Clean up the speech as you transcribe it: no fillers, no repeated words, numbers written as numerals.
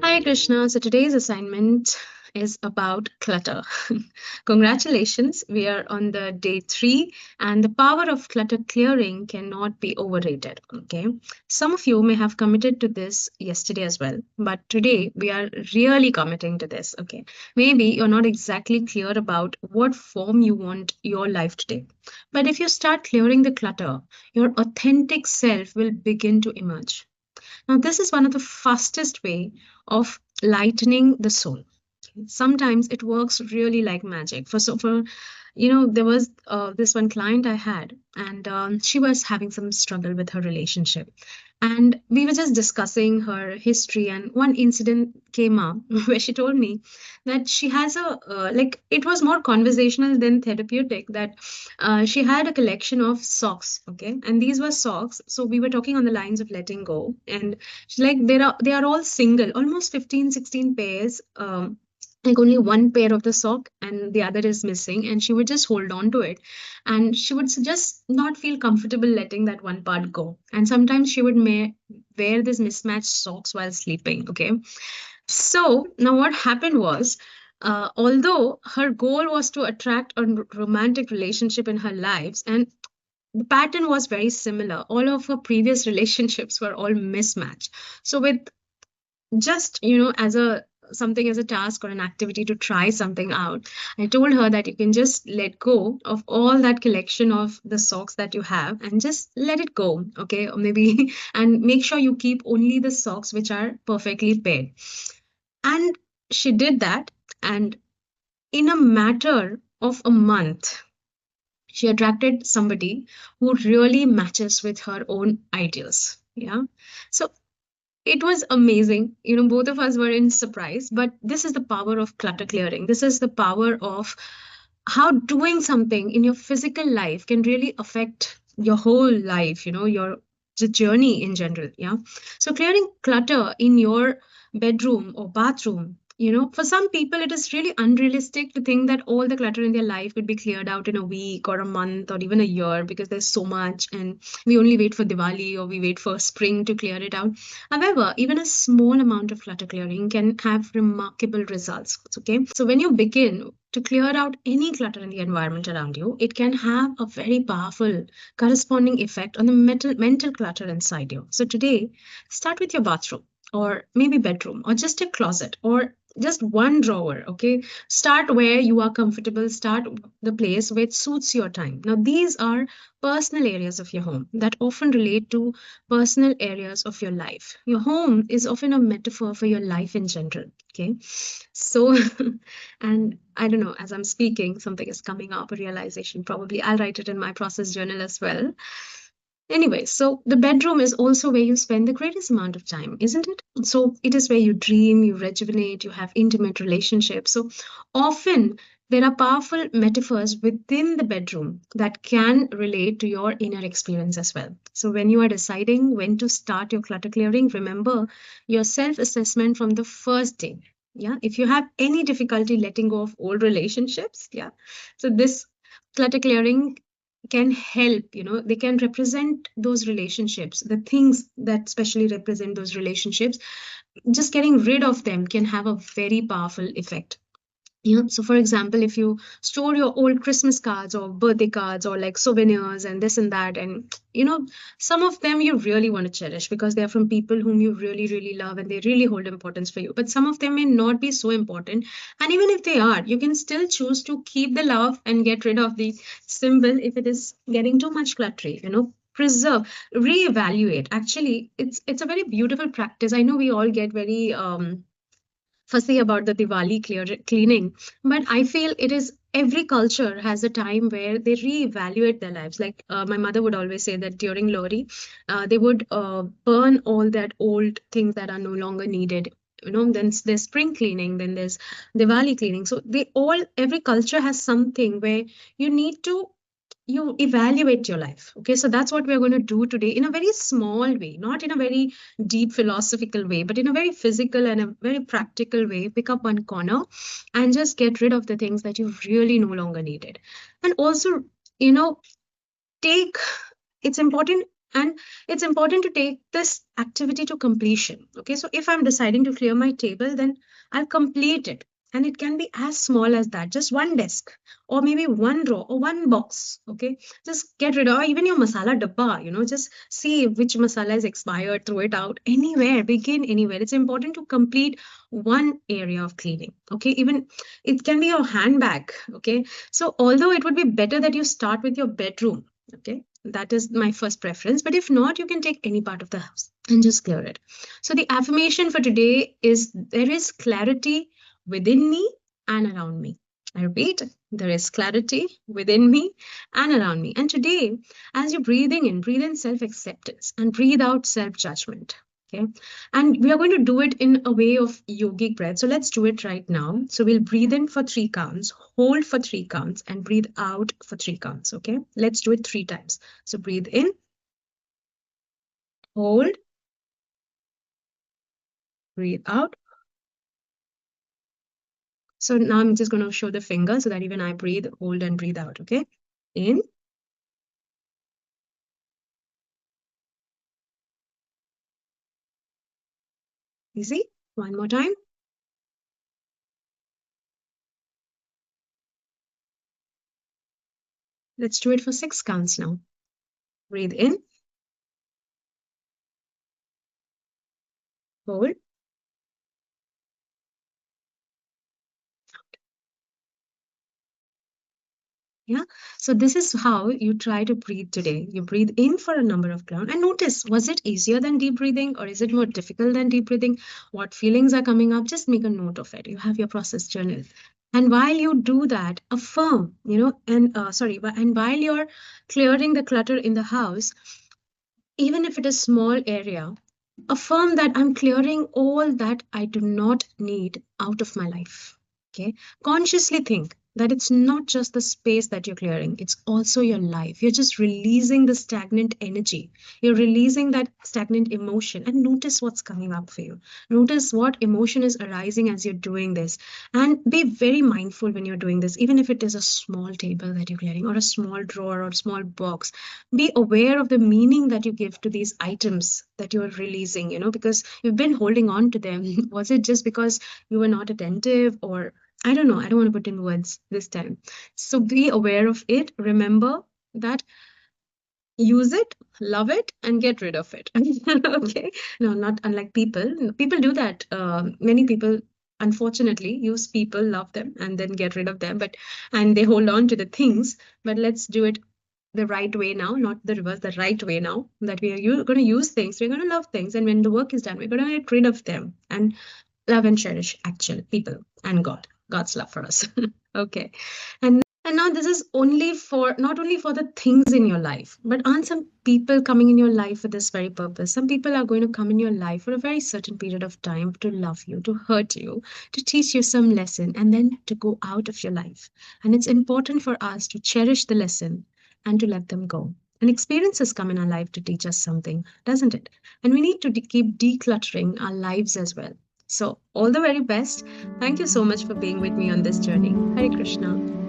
Hi Krishna. So today's assignment is about clutter. Congratulations, we are on the day three, and the power of clutter clearing cannot be overrated. Okay, some of you may have committed to this yesterday as well, but today we are really committing to this. Okay, maybe you're not exactly clear about what form you want your life to take, but if you start clearing the clutter, your authentic self will begin to emerge. Now, this is one of the fastest way of lightening the soul. Sometimes it works really like magic. There was this one client I had, and she was having some struggle with her relationship, and we were just discussing her history, and one incident came up where she told me that she has a like it was more conversational than therapeutic, that she had a collection of socks, okay, and these were socks. So we were talking on the lines of letting go, and she's like, they are all single, almost 15, 16 pairs, like only one pair of the sock and the other is missing, and she would just hold on to it, and she would just not feel comfortable letting that one part go, and sometimes she would wear this mismatched socks while sleeping. Okay, so now what happened was, although her goal was to attract a romantic relationship in her lives, and the pattern was very similar, all of her previous relationships were all mismatched. So with just, as a something, as a task or an activity to try something out, I told her that you can just let go of all that collection of the socks that you have and just let it go, okay, or maybe and make sure you keep only the socks which are perfectly paired. And she did that, and in a matter of a month, she attracted somebody who really matches with her own ideals. Yeah. So it was amazing. Both of us were in surprise, but this is the power of clutter clearing. This is the power of how doing something in your physical life can really affect your whole life, your the journey in general. Yeah. So clearing clutter in your bedroom or bathroom, for some people, it is really unrealistic to think that all the clutter in their life would be cleared out in a week or a month or even a year, because there's so much, and we only wait for Diwali or we wait for spring to clear it out. However, even a small amount of clutter clearing can have remarkable results. Okay. So when you begin to clear out any clutter in the environment around you, it can have a very powerful corresponding effect on the mental clutter inside you. So today, start with your bathroom or maybe bedroom or just a closet or just one drawer. Okay, start where you are comfortable, start the place where it suits your time. Now these are personal areas of your home that often relate to personal areas of your life. Your home is often a metaphor for your life in general. Okay, so and I don't know, as I'm speaking, something is coming up, a realization. Probably I'll write it in my process journal as well. Anyway, so the bedroom is also where you spend the greatest amount of time, isn't it? So it is where you dream, you rejuvenate, you have intimate relationships. So often there are powerful metaphors within the bedroom that can relate to your inner experience as well. So when you are deciding when to start your clutter clearing, remember your self assessment from the first day. Yeah, if you have any difficulty letting go of old relationships, yeah, so this clutter clearing can help. They can represent those relationships, the things that specially represent those relationships. Just getting rid of them can have a very powerful effect. So for example, if you store your old Christmas cards or birthday cards or like souvenirs and this and that, and some of them you really want to cherish because they're from people whom you really, really love and they really hold importance for you. But some of them may not be so important. And even if they are, you can still choose to keep the love and get rid of the symbol if it is getting too much cluttery. Preserve, reevaluate. Actually, it's a very beautiful practice. I know we all get very fussy about the Diwali cleaning, but I feel it is every culture has a time where they reevaluate their lives. Like my mother would always say that during Lori, they would burn all that old things that are no longer needed. Then there's spring cleaning, then there's Diwali cleaning. So every culture has something where you need to you evaluate your life. Okay, so that's what we're going to do today in a very small way, not in a very deep philosophical way, but in a very physical and a very practical way. Pick up one corner and just get rid of the things that you really no longer needed. And also, you know, take it's important. And it's important to take this activity to completion. Okay, so if I'm deciding to clear my table, then I'll complete it. And it can be as small as that, just one desk, or maybe one row, or one box. Okay, just get rid of, or even your masala dabba, just see which masala is expired, throw it out. Anywhere, begin anywhere. It's important to complete one area of cleaning. Okay, even it can be your handbag. Okay, so although it would be better that you start with your bedroom. Okay, that is my first preference. But if not, you can take any part of the house and just clear it. So the affirmation for today is, there is clarity within me and around me. I repeat, there is clarity within me and around me. And today, as you're breathing in, breathe in self acceptance and breathe out self judgment. Okay. And we are going to do it in a way of yogic breath. So let's do it right now. So we'll breathe in for 3 counts, hold for 3 counts, and breathe out for 3 counts. Okay. Let's do it 3 times. So breathe in, hold, breathe out. So now I'm just going to show the finger so that even I breathe, hold, and breathe out. Okay. In, easy. One more time. Let's do it for 6 counts now. Breathe in, hold. Yeah. So this is how you try to breathe today. You breathe in for a number of counts and notice, was it easier than deep breathing or is it more difficult than deep breathing? What feelings are coming up? Just make a note of it. You have your process journal. And while you do that, affirm, and while you're clearing the clutter in the house, even if it is small area, affirm that I'm clearing all that I do not need out of my life. Okay. Consciously think that it's not just the space that you're clearing, it's also your life. You're just releasing the stagnant energy. You're releasing that stagnant emotion and notice what's coming up for you. Notice what emotion is arising as you're doing this. And be very mindful when you're doing this, even if it is a small table that you're clearing or a small drawer or a small box. Be aware of the meaning that you give to these items that you're releasing, because you've been holding on to them. Was it just because you were not attentive, or I don't know, I don't want to put in words this time. So be aware of it. Remember that, use it, love it, and get rid of it. Okay. No, not unlike people. People do that. Many people unfortunately use people, love them, and then get rid of them, and they hold on to the things. But let's do it the right way now, not the reverse, the right way now, that we are going to use things, we're going to love things, and when the work is done, we're going to get rid of them and love and cherish actual people and God's love for us. Okay. And now this is only for, not only for the things in your life, but aren't some people coming in your life for this very purpose? Some people are going to come in your life for a very certain period of time to love you, to hurt you, to teach you some lesson, and then to go out of your life. And it's important for us to cherish the lesson and to let them go. And experiences come in our life to teach us something, doesn't it? And we need to keep decluttering our lives as well. So, all the very best. Thank you so much for being with me on this journey. Hare Krishna.